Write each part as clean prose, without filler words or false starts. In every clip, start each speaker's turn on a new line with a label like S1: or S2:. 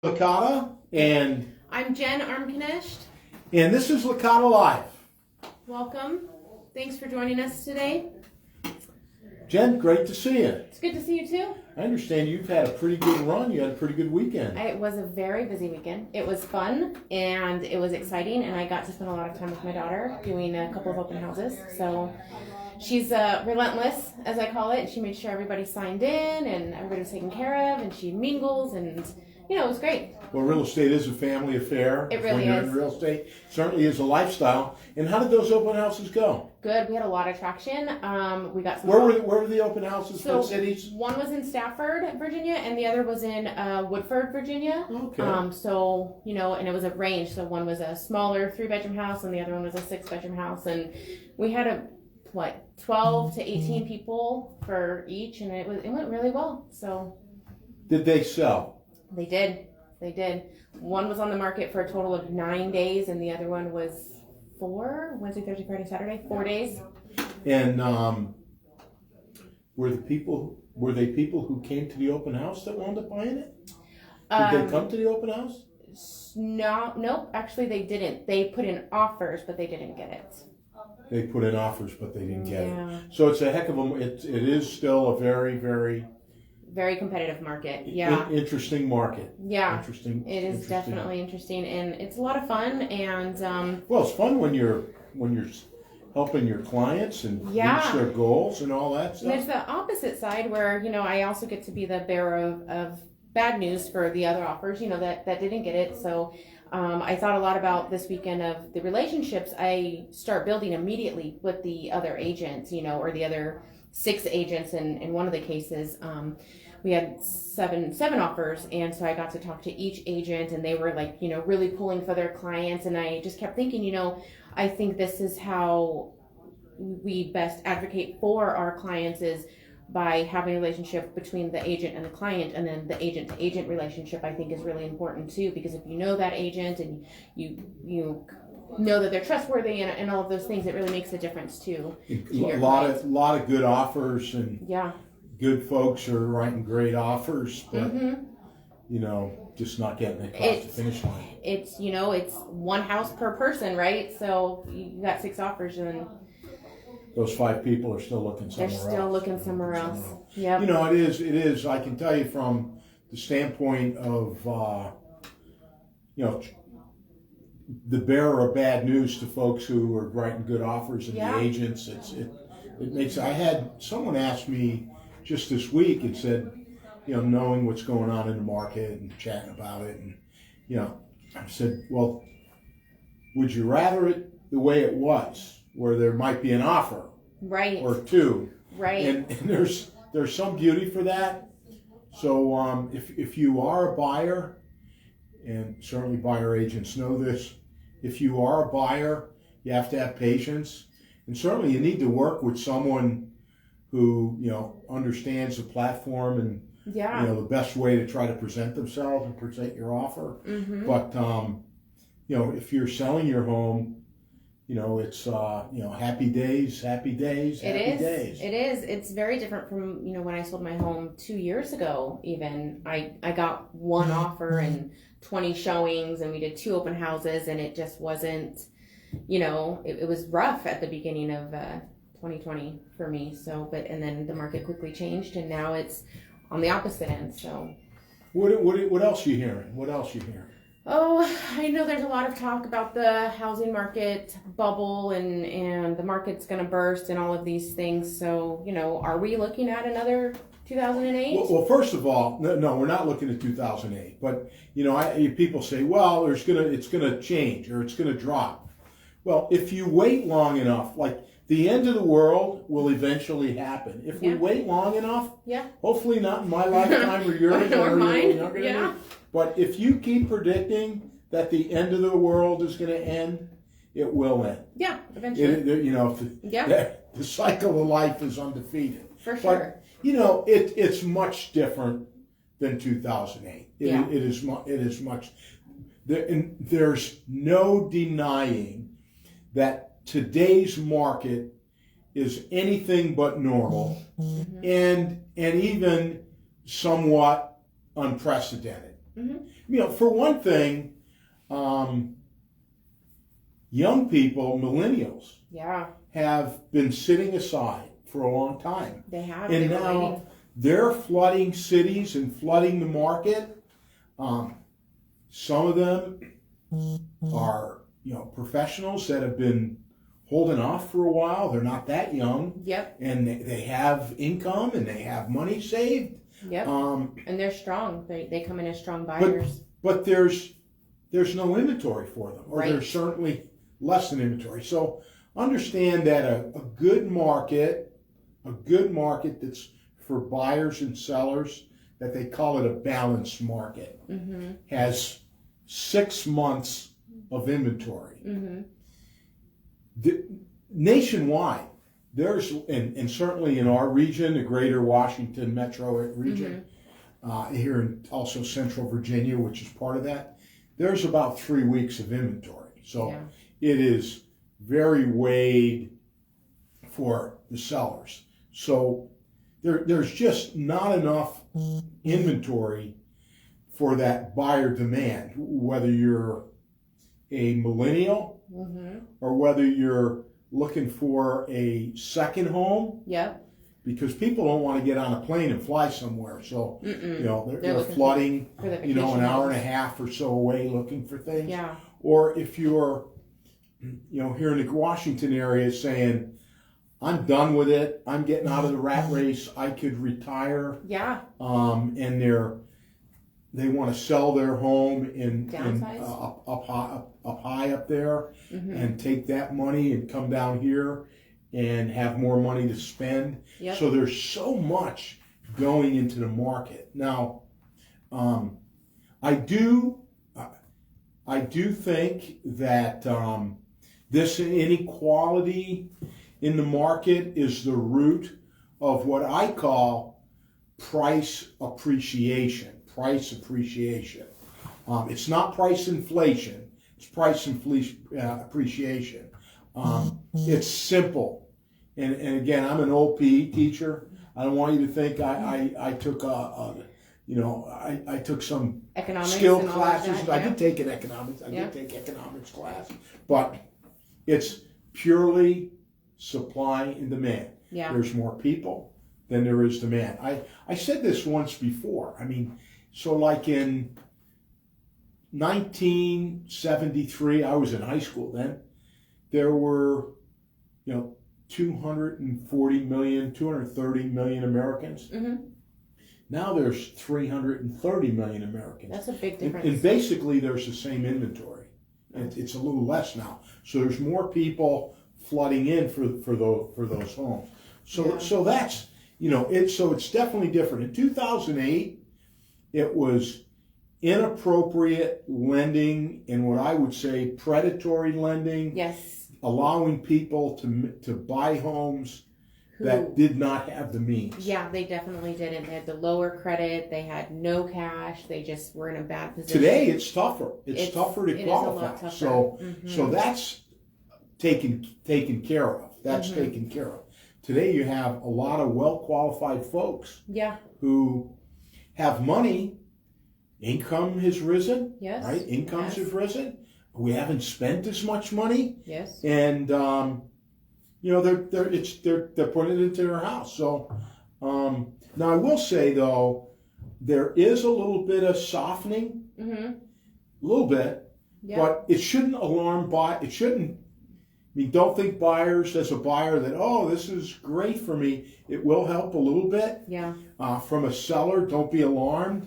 S1: Licata, and
S2: I'm Jenn Armknecht.
S1: And this is LicataLive.
S2: Welcome. Thanks for joining us today.
S1: Jenn, great to see you.
S2: It's good to see you too.
S1: I understand you've had a pretty good run. You had a pretty good weekend.
S2: It was a very busy weekend. It was fun and it was exciting, and I got to spend a lot of time with my daughter doing a couple of open houses. So she's relentless, as I call it. She made sure everybody signed in and everybody was taken care of, and she mingles, and it was great.
S1: Well, real estate is a family affair.
S2: It really
S1: when you're
S2: is.
S1: in real estate, it certainly is a lifestyle. And how did those open houses go?
S2: Good. We had a lot of traction. We got some.
S1: Where were the open houses?
S2: So
S1: what cities?
S2: One was in Stafford, Virginia, and the other was in Woodford, Virginia.
S1: Okay.
S2: And it was a range. So one was a smaller 3-bedroom house, and the other one was a 6-bedroom house, and we had 12 to 18 people for each, and it went really well. So.
S1: Did they sell?
S2: They did. One was on the market for a total of 9 days, and the other one was 4, Wednesday, Thursday, Friday, Saturday, 4 days.
S1: And were they people who came to the open house that wound up buying it? Did they come to the open house?
S2: Nope. Actually, they didn't. They put in offers, but they didn't get it.
S1: They put in offers, but they didn't get
S2: Yeah.
S1: it. So it's a heck of a. It is still a very, very.
S2: Very competitive market. Yeah.
S1: Interesting market.
S2: Yeah.
S1: Interesting.
S2: It is definitely interesting, and it's a lot of fun. And
S1: well, it's fun when you're helping your clients and reach their goals and all that stuff.
S2: And there's the opposite side where I also get to be the bearer of bad news for the other offers. That didn't get it. So I thought a lot about this weekend of the relationships I start building immediately with the other agents. Or the other 6 agents in one of the cases. We had seven offers, and so I got to talk to each agent, and they were really pulling for their clients, and I just kept thinking, I think this is how we best advocate for our clients, is by having a relationship between the agent and the client, and then the agent to agent relationship I think is really important too, because if you know that agent and you know that they're trustworthy and all of those things, it really makes a difference too.
S1: A lot of good offers, and good folks are writing great offers, but just not getting it across the finish line.
S2: It's it's one house per person, right? So you got 6 offers, and
S1: those 5 people are still looking somewhere else.
S2: They're still looking somewhere else. Yeah.
S1: It is. I can tell you from the standpoint of the bearer of bad news to folks who are writing good offers and the agents. It makes. I had someone ask me just this week and said, knowing what's going on in the market and chatting about it, and I said, well, would you rather it the way it was, where there might be an offer,
S2: right,
S1: or 2,
S2: right,
S1: and there's some beauty for that. So if you are a buyer, and certainly buyer agents know this, if you are a buyer, you have to have patience, and certainly you need to work with someone who understands the platform and the best way to try to present themselves and present your offer. Mm-hmm. But if you're selling your home, it's happy days. It
S2: is. It's very different from when I sold my home 2 years ago. Even I got 1 offer and 20 showings, and we did 2 open houses, and it just wasn't. It was rough at the beginning of 2020 for me. So, and then the market quickly changed, and now it's on the opposite end. So,
S1: what else you hearing?
S2: Oh, I know there's a lot of talk about the housing market bubble and the market's going to burst and all of these things. So, are we looking at another 2008?
S1: Well, first of all, no, we're not looking at 2008. But people say, well, it's gonna change or it's gonna drop. Well, if you wait long enough, the end of the world will eventually happen. If we wait long enough, hopefully not in my lifetime or yours
S2: or mine,
S1: younger than me. But if you keep predicting that the end of the world is going to end, it will end.
S2: Yeah, eventually.
S1: The cycle of life is undefeated.
S2: For sure.
S1: But, it's much different than 2008. It is much. There's no denying that today's market is anything but normal, and even somewhat unprecedented. Mm-hmm. For one thing, young people, millennials, have been sitting aside for a long time.
S2: They have.
S1: And now they're flooding cities and flooding the market. Some of them are, professionals that have been holding off for a while. They're not that young.
S2: Yep.
S1: And they have income and they have money saved.
S2: Yep. And they're strong. They come in as strong buyers.
S1: But there's no inventory for them, or
S2: Right.
S1: there's certainly less than inventory. So understand that a good market that's for buyers and sellers, that they call it a balanced market, has 6 months of inventory. Nationwide, there's, and certainly in our region, the greater Washington metro region, here in also Central Virginia, which is part of that, there's about 3 weeks of inventory. So it is very weighed for the sellers. So there's just not enough inventory for that buyer demand, whether you're a millennial or whether you're looking for a second home.
S2: Yep.
S1: Because people don't want to get on a plane and fly somewhere. So, they're flooding,
S2: for the
S1: an hour and a half or so away looking for things.
S2: Yeah.
S1: Or if you're, here in the Washington area saying, I'm done with it. I'm getting out of the rat race. I could retire.
S2: Yeah.
S1: And they want to sell their home up high up there and take that money and come down here and have more money to spend.
S2: Yep.
S1: So there's so much going into the market. Now, I do think that this inequality in the market is the root of what I call price appreciation. It's not price inflation. It's price appreciation. It's simple. And again, I'm an old PE teacher. I don't want you to think I took I took some
S2: Economics
S1: skill
S2: and all
S1: classes.
S2: that,
S1: I did take an economics. I did take economics class, but it's purely supply and demand.
S2: Yeah.
S1: There's more people than there is demand. I said this once before. I mean, so like in 1973, I was in high school then. There were, 240 million, 230 million Americans. Now there's 330 million Americans.
S2: That's a big difference.
S1: And basically there's the same inventory. It's a little less now. So there's more people flooding in for those homes. So that's, it's definitely different. In 2008, it was inappropriate lending and what I would say predatory lending.
S2: Yes.
S1: Allowing people to buy homes that did not have the means.
S2: Yeah, they definitely didn't. They had the lower credit. They had no cash. They just were in a bad position.
S1: Today, it's tougher. It's tougher to qualify.
S2: Is a lot tougher.
S1: So that's taken care of. That's taken care of. Today, you have a lot of well-qualified folks.
S2: Yeah.
S1: Who have money. Income has risen.
S2: Yes.
S1: Right? Incomes have risen. We haven't spent as much money.
S2: Yes.
S1: And they're putting it into their house. So now I will say though, there is a little bit of softening, a little bit, but it shouldn't don't think buyers as a buyer that, this is great for me. It will help a little bit.
S2: Yeah.
S1: From a seller, don't be alarmed,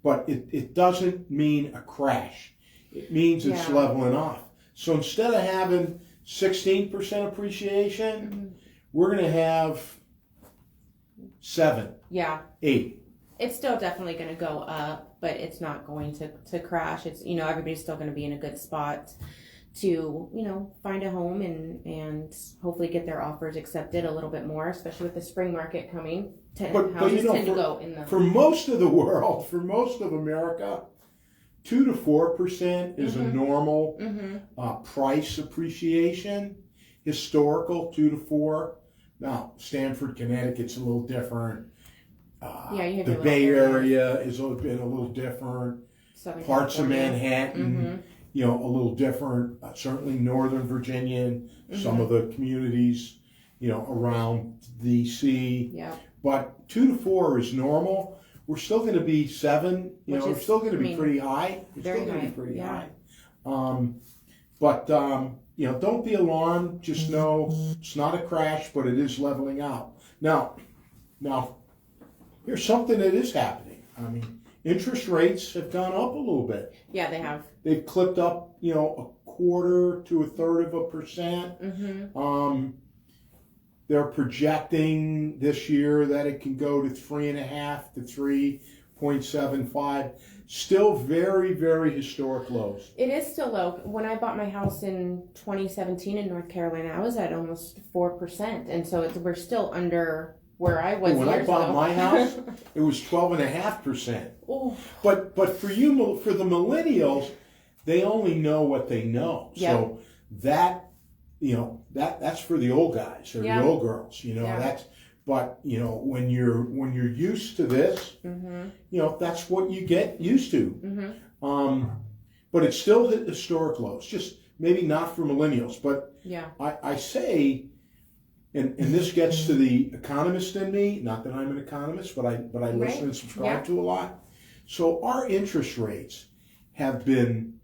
S1: but it doesn't mean a crash. It means it's leveling off. So instead of having 16% appreciation, we're going to have 7, 8.
S2: It's still definitely going to go up, but it's not going to crash. It's, everybody's still going to be in a good spot to, find a home and hopefully get their offers accepted a little bit more, especially with the spring market coming. Houses tend to go in the...
S1: For most of the world, for most of America, 2 to 4% is a normal price appreciation. Historical 2 to 4. Now, Stamford, Connecticut's a little different.
S2: You have
S1: the Bay Area is been a little different.
S2: Southern
S1: parts
S2: California.
S1: of Manhattan, you know, a little different. Certainly Northern Virginia and some of the communities, you know, around D.C.
S2: Yeah.
S1: But 2 to 4 is normal. We're still going to be 7. You know, we're still going to be pretty high. It's still going to be pretty high. But you know, don't be alarmed. Just know it's not a crash, but it is leveling out. Now, here's something that is happening. I mean, interest rates have gone up a little bit.
S2: Yeah, they have.
S1: They've clipped up, you know, 1/4 to 1/3%. They're projecting this year that it can go to 3.5 to 3.75. Still very, very historic lows.
S2: It is still low. When I bought my house in 2017 in North Carolina, I was at almost 4%, and so we're still under where I was.
S1: When I bought my house, it was 12.5%. But for the millennials, they only know what they know.
S2: Yep.
S1: So that, you know, that's for the old guys or the old girls. You know, that's. But you know, when you're used to this, you know, that's what you get used to. But it's still historic lows. Just maybe not for millennials. But I say, and this gets to the economist in me. Not that I'm an economist, but I listen and subscribe to a lot. So our interest rates have been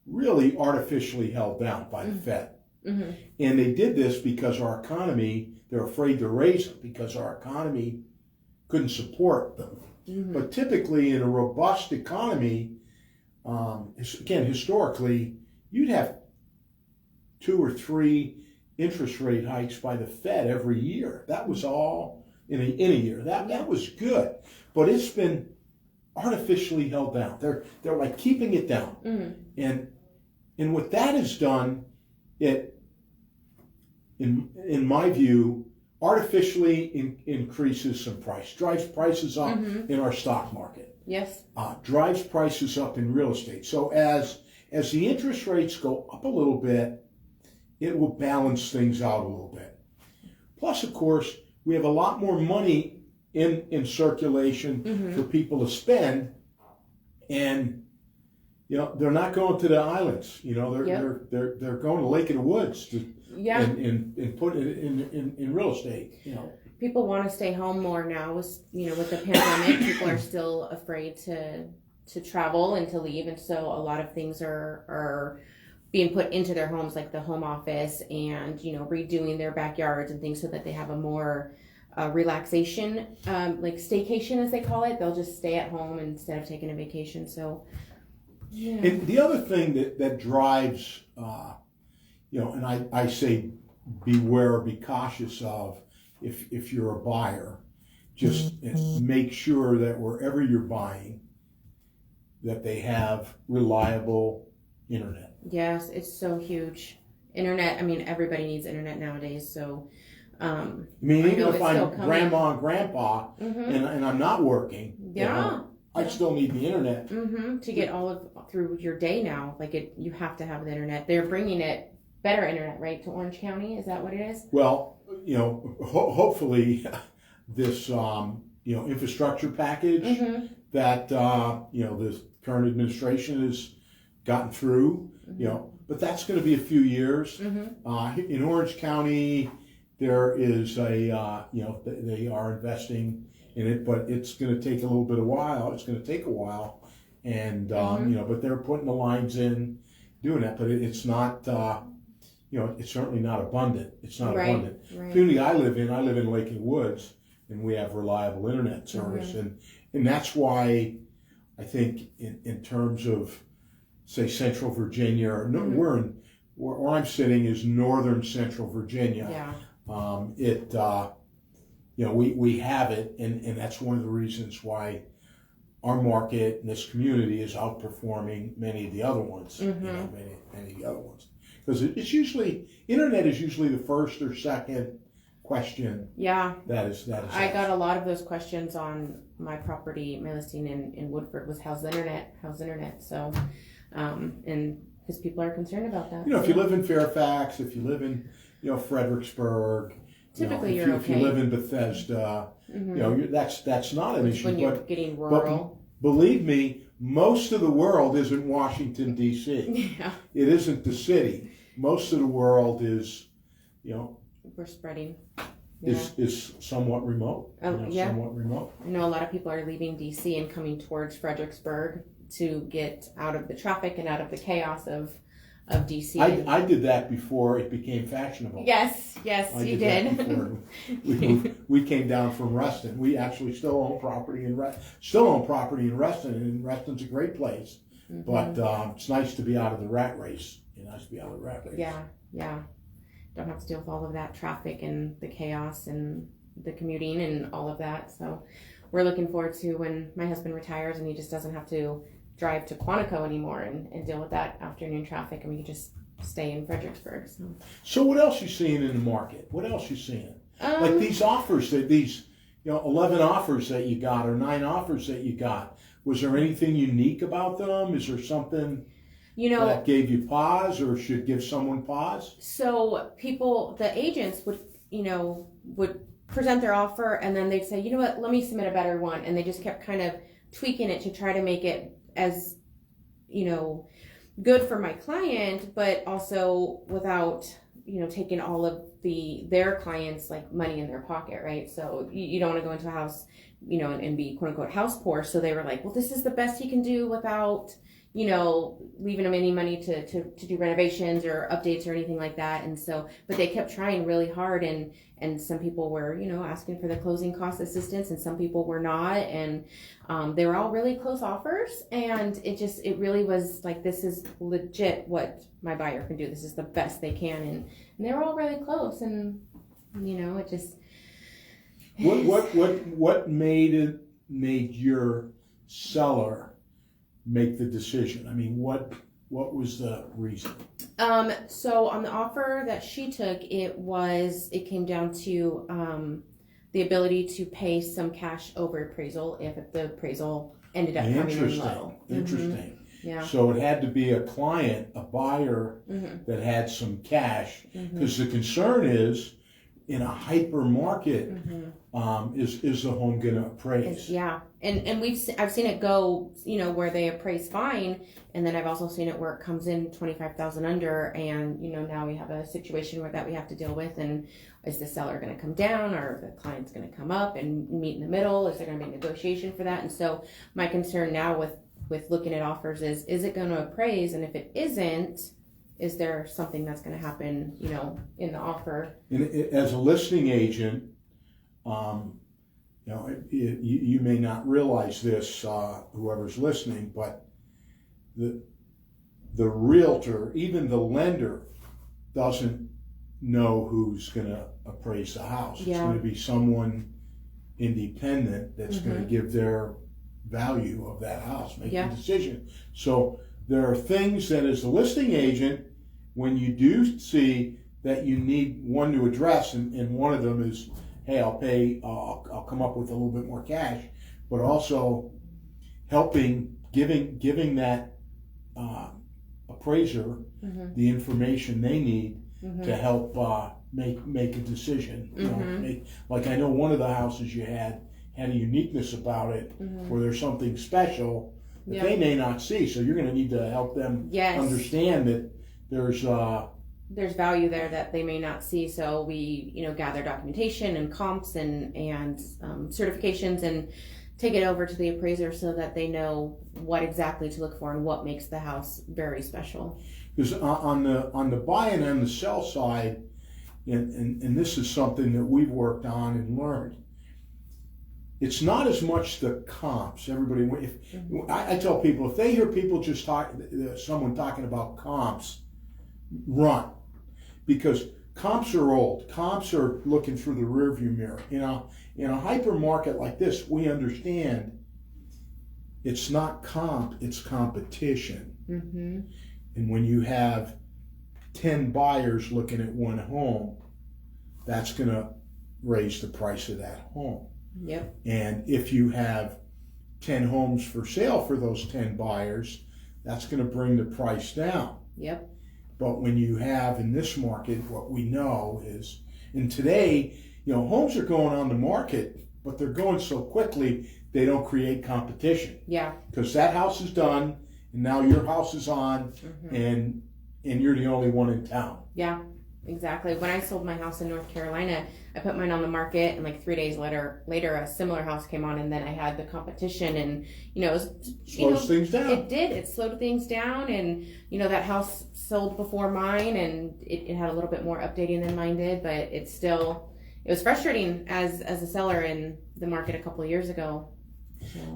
S1: really artificially held down by the Fed. And they did this because our economy, they're afraid to raise them because our economy couldn't support them. But typically in a robust economy, again, historically, you'd have 2 or 3 interest rate hikes by the Fed every year. That was all in a year. That was good. But it's been artificially held down. They're like keeping it down. And what that has done, it, in my view, artificially increases some price, drives prices up in our stock market.
S2: Yes.
S1: Drives prices up in real estate. So as the interest rates go up a little bit, it will balance things out a little bit. Plus, of course, we have a lot more money in circulation for people to spend, and you know, they're not going to the islands. You know, they're going to Lake of the Woods and put it in real estate. You know,
S2: people want to stay home more now. You know, with the pandemic, people are still afraid to travel and to leave, and so a lot of things are being put into their homes, like the home office, and you know, redoing their backyards and things so that they have a more relaxation, like staycation as they call it. They'll just stay at home instead of taking a vacation. So. Yeah.
S1: And the other thing that drives, you know, and I say beware, be cautious of, if you're a buyer, just make sure that wherever you're buying, that they have reliable internet.
S2: Yes, it's so huge. Internet, I mean, everybody needs internet nowadays, so.
S1: I mean, even if I'm grandma and grandpa and I'm not working.
S2: Yeah.
S1: I still need the internet
S2: to get through your day now. Like you have to have the internet. They're bringing it better internet, right, to Orange County. Is that what it is?
S1: Well, you know, hopefully, this you know, infrastructure package that you know, the current administration has gotten through. You know, but that's going to be a few years. In Orange County, there is a you know, they are investing in it, but it's going to take a little bit of while. It's going to take a while, and you know, but they're putting the lines in, doing that. But it's not, you know, it's certainly not abundant. It's not abundant. Right. The community I live in Lake of the Woods, and we have reliable internet service, and that's why I think in terms of, say, Central Virginia, or where I'm sitting is Northern Central Virginia.
S2: Yeah.
S1: You know, we have it, and that's one of the reasons why our market and this community is outperforming many of the other ones. You know, many of the other ones, because it's usually, internet is usually the first or second question. Yeah. That is.
S2: I got a lot of those questions on my property, my listing in Woodford, was how's the internet? So, and because people are concerned about that.
S1: You know, if you live in Fairfax, if you live in, you know, Fredericksburg.
S2: Typically,
S1: you know, if you live in Bethesda, you know, that's not an issue.
S2: When you're getting rural.
S1: But believe me, most of the world isn't Washington, D.C.
S2: Yeah.
S1: It isn't the city. Most of the world is,
S2: We're spreading. Yeah.
S1: is somewhat remote. Somewhat remote.
S2: I know a lot of people are leaving DC and coming towards Fredericksburg to get out of the traffic and out of the chaos of DC.
S1: I did that before it became fashionable.
S2: Yes, you did.
S1: We came down from Reston. We actually still own property in Reston, and Reston's a great place. Mm-hmm. But it's nice to be out of the rat race.
S2: Yeah. Don't have to deal with all of that traffic and the chaos and the commuting and all of that. So we're looking forward to when my husband retires and he just doesn't have to drive to Quantico anymore and deal with that afternoon traffic, and we can just stay in Fredericksburg.
S1: So what else you seeing in the market? What else you seeing? Like these offers, 11 offers that you got or 9 offers that you got. Was there anything unique about them? Is there something that gave you pause or should give someone pause?
S2: So the agents would present their offer, and then they'd say, you know what, let me submit a better one. And they just kept kind of tweaking it to try to make it as, good for my client, but also without, taking all of their clients' like money in their pocket, right? So you don't want to go into a house, and be quote unquote house poor. So they were like, well, this is the best he can do without, leaving them any money to do renovations or updates or anything like that. And so, but they kept trying really hard, and some people were, asking for the closing cost assistance, and some people were not. And they were all really close offers. And it really was like, this is legit what my buyer can do. This is the best they can. And they were all really close. And, it just.
S1: What made your seller make the decision? I mean, what was the reason?
S2: So on the offer that she took, it came down to the ability to pay some cash over appraisal if the appraisal ended up coming in low.
S1: Interesting.
S2: Mm-hmm. Yeah.
S1: So it had to be a client, a buyer
S2: mm-hmm.
S1: that had some cash, because
S2: mm-hmm.
S1: the concern is in a hyper market,
S2: mm-hmm.
S1: Is the home going to appraise?
S2: Yeah, and I've seen it go, where they appraise fine, and then I've also seen it where it comes in 25,000 under, and now we have a situation that we have to deal with, and is the seller going to come down, or the client's going to come up and meet in the middle? Is there going to be a negotiation for that? And so my concern now with looking at offers is it going to appraise, and if it isn't, is there something that's going to happen, in the offer?
S1: And as a listing agent, you may not realize this, whoever's listening, but the realtor, even the lender, doesn't know who's going to appraise the house.
S2: Yeah.
S1: It's going to be someone independent that's
S2: mm-hmm.
S1: going to give their value of that house, make
S2: yeah.
S1: a decision. So there are things that as a listing agent, when you do see that you need one to address, and one of them is, hey, I'll come up with a little bit more cash, but also giving that appraiser
S2: mm-hmm.
S1: the information they need
S2: mm-hmm.
S1: to help make a decision.
S2: Mm-hmm.
S1: Like I know one of the houses you had a uniqueness about it,
S2: mm-hmm.
S1: where there's something special that they may not see, so you're going to need to help them understand that there's
S2: value there that they may not see. So we, gather documentation and comps and certifications and take it over to the appraiser so that they know what exactly to look for and what makes the house very special.
S1: Because on the buy and on the sell side, and this is something that we've worked on and learned, it's not as much the comps. I tell people, if they hear people someone talking about comps, run, because comps are old. Comps are looking through the rearview mirror. In a hyper market like this, we understand it's not comp, it's competition.
S2: Mm-hmm.
S1: And when you have 10 buyers looking at one home, that's going to raise the price of that home.
S2: Yep.
S1: And if you have 10 homes for sale for those 10 buyers, that's going to bring the price down.
S2: Yep.
S1: But when you have in this market, what we know is, and today, homes are going on the market, but they're going so quickly they don't create competition.
S2: Yeah.
S1: Because that house is done, and now your house is on, and you're the only one in town.
S2: Yeah, exactly. When I sold my house in North Carolina, I put mine on the market, and like 3 days later, a similar house came on, and then I had the competition, and it was,
S1: Slows things down.
S2: It did. It slowed things down, and that house sold before mine, and it had a little bit more updating than mine did, but it was frustrating as a seller in the market a couple of years ago.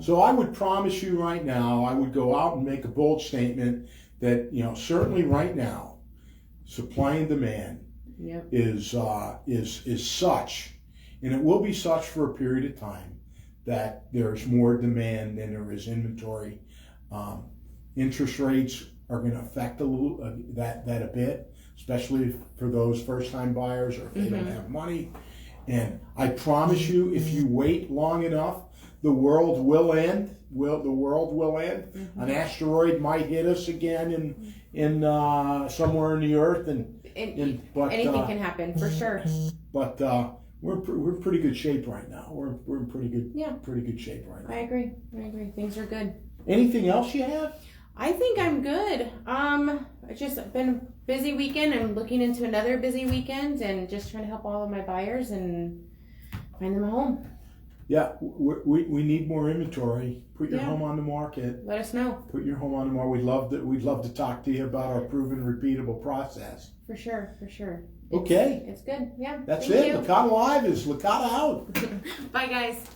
S1: So I would promise you right now, I would go out and make a bold statement that certainly right now, supply and demand is such, and it will be such for a period of time, that there's more demand than there is inventory. Interest rates are going to affect that a bit, especially for those first-time buyers or if they don't have money. And I promise you, if you wait long enough, the world will end. The world will end. An asteroid might hit us again in somewhere in the earth, but
S2: anything can happen for sure.
S1: But we're in pretty good shape right now. We're in pretty good shape right now.
S2: I agree. Things are good.
S1: Anything else you have?
S2: I think I'm good. It's just been a busy weekend. I'm looking into another busy weekend and just trying to help all of my buyers and find them a home.
S1: Yeah, we need more inventory. Put your home on the market.
S2: Let us know.
S1: Put your home on the market. We'd love to talk to you about our proven, repeatable process.
S2: For sure.
S1: Okay.
S2: It's good. Yeah.
S1: That's it. LicataLive is Licata out.
S2: Bye, guys.